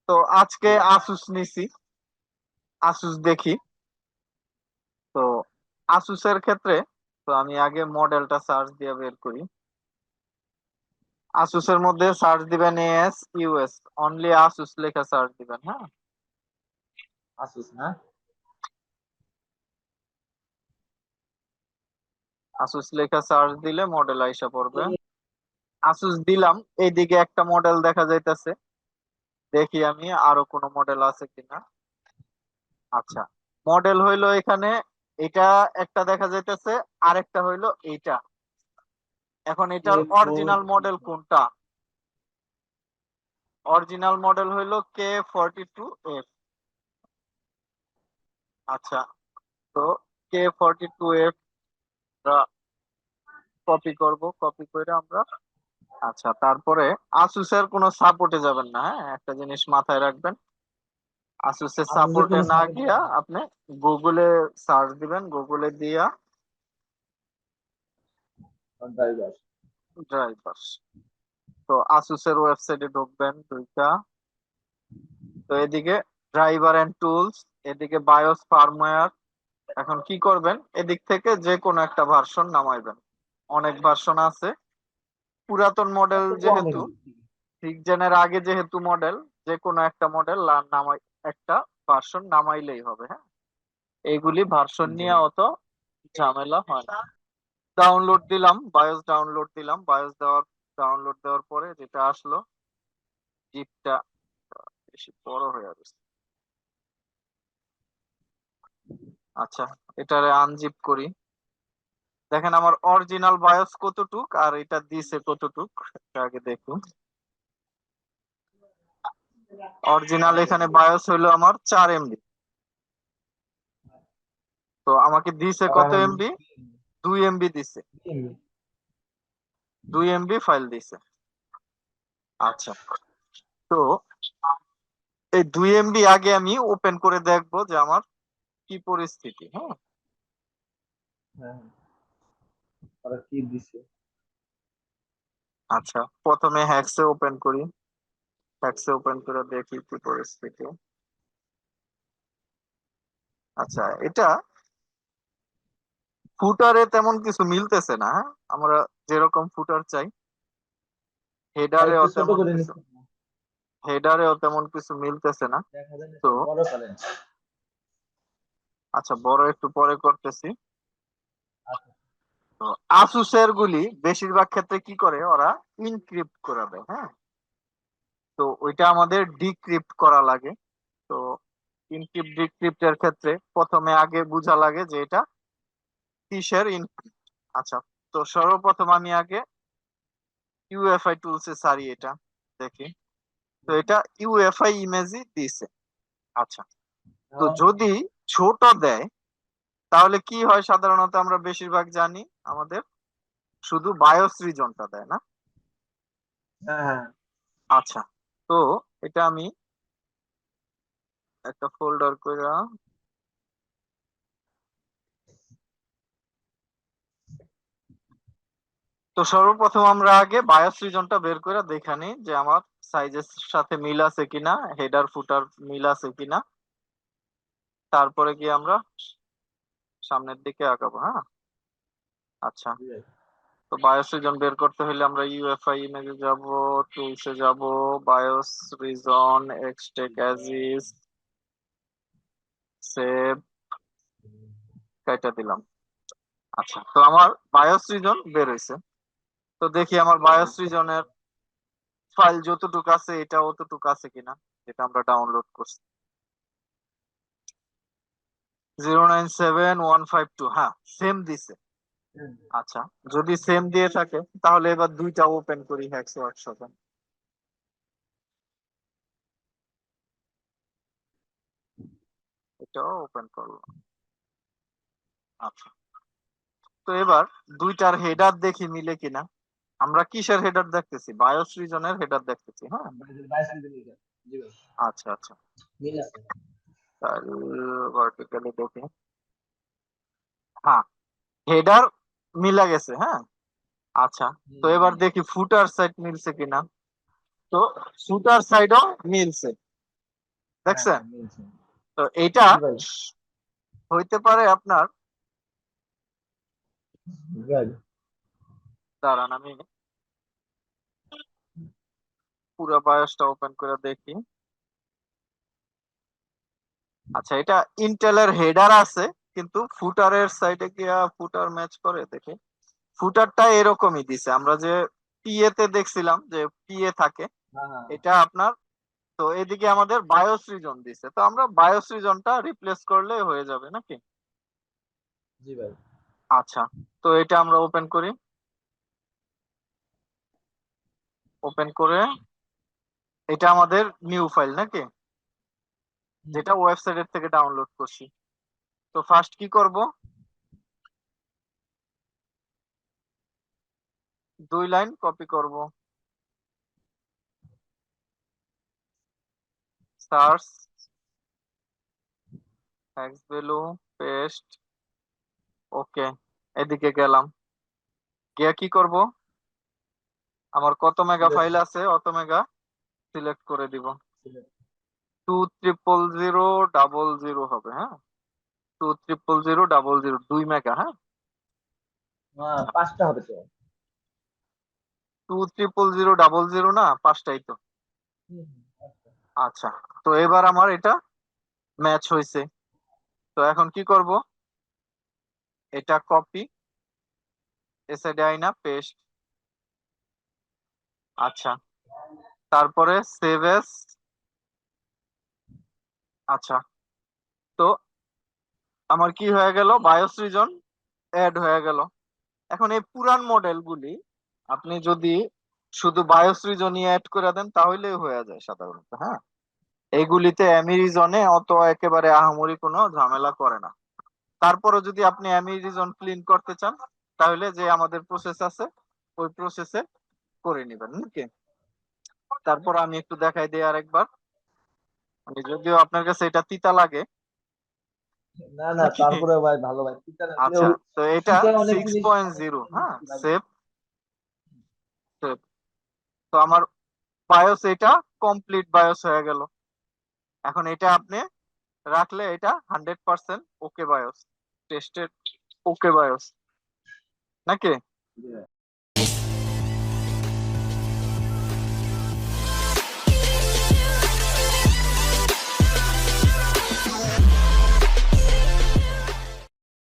তো আজকে আসুস নিছি, আসুস দেখি। তো আসুসের ক্ষেত্রে তো আমি আগে মডেলটা সার্চ দিয়ে বের করি। আসুসের মধ্যে সার্চ দিবেন এস ইউএস, অনলি আসুস লেখা সার্চ দিবেন। হ্যাঁ, আসুস না? আসুস লেখা সার্চ দিলে মডেল আইসা পড়বে। আসুস দিলাম, এইদিকে একটা মডেল দেখা যাইতেছে। দেখি আমি আরো কোনো মডেল আছে কিনা। আচ্ছা, মডেল হইলো এখানে এটা একটা দেখা যাইতেছে, আরেকটা হইলো এইটা। এখন এটার অরিজিনাল মডেল কোনটা? অরিজিনাল মডেল হইলো K42F। আচ্ছা, তো K42F কপি করব, কপি করে আমরা। আচ্ছা, তারপরে আসুসের কোনো সাপোর্টে যাবেন না। হ্যাঁ, একটা জিনিস মাথায় রাখবেন, আসুসের আসুসের সাপোর্টে কোনো না সাপোর্ট গিয়া আপনি গুগলে সার্চ দিবেন, গুগলে দিয়া ড্রাইভার। ড্রাইভার। তো আসুসের ওয়েবসাইটে ঢুকবেন দুইটা। তো এদিকে ড্রাইভার এন্ড টুলস, এদিকে বায়োস ফার্মওয়্যার। এখন কি করবেন, এদিক থেকে যে কোনো একটা ভার্সন নামাইবেন। অনেক ভার্সন আছে, পুরাতন মডেল তো অনেক যেহেতু, 6 জেনের আগে যেহেতু মডেল, যে কোনো একটা মডেল নামাই, একটা ভার্সন নামাইলেই হবে। হ্যাঁ, এইগুলি ভার্সন নিয়ে অত ঝামেলা হয় না। ডাউনলোড দিলাম, বায়োস ডাউনলোড দিলাম, বায়োস ডাউনলোড দেওয়ার পরে যেটা আসলো, জিপটা বেশি বড় হয়ে গেছে। আচ্ছা, এটারে আনজিপ করি। দেখেন আমার অরিজিনাল বায়োস কতটুক আর এটা দিছে কতটুক, এটা আগে দেখুন। অরিজিনাল এখানে বায়োস হইলো আমার 4 MB। তো আমাকে দিছে কত এমবি? 2 MB দিছে, 2 MB ফাইল দিছে। আচ্ছা, তো এই 2 MB আগে আমি ওপেন করে দেখবো যে আমার কি পরিস্থিতি। হ্যাঁ, হ্যাঁ, ওরা কি দিছে? আচ্ছা, প্রথমে হ্যাক্সে ওপেন করি, হ্যাক্সে ওপেন করে দেখি কি পরিস্থিতি। আচ্ছা, এটা ফুটারে তেমন কিছু মিলতেছে না। হ্যাঁ? আমরা যেরকম ফুটার চাই, হেডারেও আরেকটু ছোট তেমন করে কিছু, নিতে হবে। হেডারেও তেমন কিছু মিলতেছে না। দেখা যায় না, তো একটু বড় করেন। আচ্ছা, বড় একটু পরে করতেছি। আচ্ছা, তো আসুসের গুলি বেশিরভাগ ক্ষেত্রে কি করে, ওরা ইনক্রিপ্ট করে দেয়। হ্যাঁ, তো ওইটা আমাদের ডিক্রিপ্ট করা লাগে। তো ইনক্রিপ্ট ডিক্রিপ্টের ক্ষেত্রে প্রথমে আগে বোঝা লাগে যে এটা কিসের ইনক্রিপ্ট। আচ্ছা, তো সর্বপ্রথম আমি আগে ইউএফআই টুলস এ সারি এটা দেখি। তো এটা ইউএফআই ইমেজই দিছে। আচ্ছা, তো যদি ছোট দেয় তাহলে কি হয়, সাধারণত আমরা বেশিরভাগ জানি আমাদের শুধু বায়োস রিজনটা দেয় না। হ্যাঁ, আচ্ছা, তো এটা আমি একটা ফোল্ডার করে, তো সর্বপ্রথম আমরা আগে বায়োস রিজনটা বের করে দেখে নিই যে আমার সাইজের সাথে মিল আছে কিনা, হেডার ফুটার মিল আছে কিনা। তারপরে কি আমরা সামনের দিকে আগাবো। হ্যাঁ, আচ্ছা, তো বায়োস রিজন বের করতে হলে আমরা ইউএফআই ইমেজে যাব, টুলসে যাব, বায়োস রিজন এক্সটেক অ্যাজিস, সেভ, এটা দিলাম। আচ্ছা, তো আমার বায়োস রিজন বের হয়েছে। তো দেখি আমার বায়োস রিজনের ফাইল যতটুকু আছে এটা অতটুকু আছে কিনা, যেটা আমরা ডাউনলোড করছি। 097152, হ্যাঁ সেম দিছে। আচ্ছা, যদি সেম দিয়ে থাকে তাহলে এবার দুইটা ওপেন করি হ্যাক্স ওয়ার্কশপে। এটাও ওপেন করলো। আচ্ছা, তো এবার দুইটার হেডার দেখি মিলে কিনা। আমরা কিসের হেডার দেখতেছি? বায়োস রিজনের হেডার দেখতেছি। হ্যাঁ, আচ্ছা আচ্ছা, মিল আছে। ভার্টিক্যালি দেখি। হ্যাঁ, হেডার মিলা গেছে। হ্যাঁ, আচ্ছা, তো এবার দেখি ফুটার সাইড মিলছে কিনা। তো ফুটার সাইডও মিলছে। দেখছেন? মিলছে। তো এইটা জি ভাই। হইতে পারে আপনার, ভাই। দাঁড়ান আমি পুরো বায়োসটা ওপেন করে দেখি। আচ্ছা, এটা ইন্টেলের হেডার আছে, কিন্তু ফুটারের সাইডে গিয়া ফুটার ম্যাচ করে দেখে। ফুটারটা এরকমই দিছে, আমরা যে পিএ তে দেখছিলাম যে পিএ থাকে, হ্যাঁ হ্যাঁ। এটা আপনার। তো এদিকে আমাদের বায়োস রিজন দিছে, তো আমরা বায়োস রিজনটা রিপ্লেস করলে হয়ে যাবে নাকি? জি ভাই। আচ্ছা, তো এটা আমরা ওপেন করি। ওপেন করে এটা আমাদের নিউ ফাইল নাকি, হুম। যেটা ওয়েবসাইটের থেকে ডাউনলোড করছি। তো ফার্স্ট কি করব, 2 লাইন কপি করব, সার্চ, হেক্স ভ্যালু, পেস্ট, ওকে। এদিকে গেলাম, গিয়ে কি করব, আমার কত মেগা সিলেক্ট। ফাইল আছে অত মেগা সিলেক্ট করে দিব। সিলেক্ট। 2000000 হবে, হ্যাঁ, 2000000, 2 মেগা, হ্যাঁ, হ্যাঁ, 5টা হবে তো। 2000000 না, 5টাই তো। হুম, হুম, 5টা। আচ্ছা, তো এবার আমার এটা ম্যাচ হয়েছে। তো এখন কি করব, এটা কপি, এসএডি আইনা পেস্ট। আচ্ছা, তারপরে সেভ এস। আচ্ছা, তো আমার কি হয়ে গেল, বায়োস রিজন অ্যাড হয়ে গেল। এখন এই পুরান মডেল গুলি আপনি যদি শুধু বায়োস রিজনই অ্যাড করে দেন তাহলে হয়ে যায় সাধারণত, হ্যাঁ। এইগুলিতে এমি রিজনে অত একেবারে আহামরি কোনো ঝামেলা করে না। তারপরে যদি আপনি এমি রিজন ক্লিন করতে চান, তাহলে যে আমাদের প্রসেস আছে ওই প্রসেসে করে নেবেন নাকি। তারপর আমি একটু দেখাই দিই আরেকবার, মানে যদিও আপনার কাছে এটা তিতা লাগে না না, নাকি। তারপরে ভাই ভালো ভাই, চিন্তা আচ্ছা, লাগলেও তো এটা শিখে অনেক সিক্স জিনিস, পয়েন্ট অনেক জিরো হ্যাঁ, কিছু লাগে। সেভ। সেভ, তো আমার বায়োস এটা কমপ্লিট বায়োস হয়ে গেল। এখন এটা আপনি রাখলে এটা 100% ওকে বায়োস, টেস্টেড ওকে বায়োস নাকি।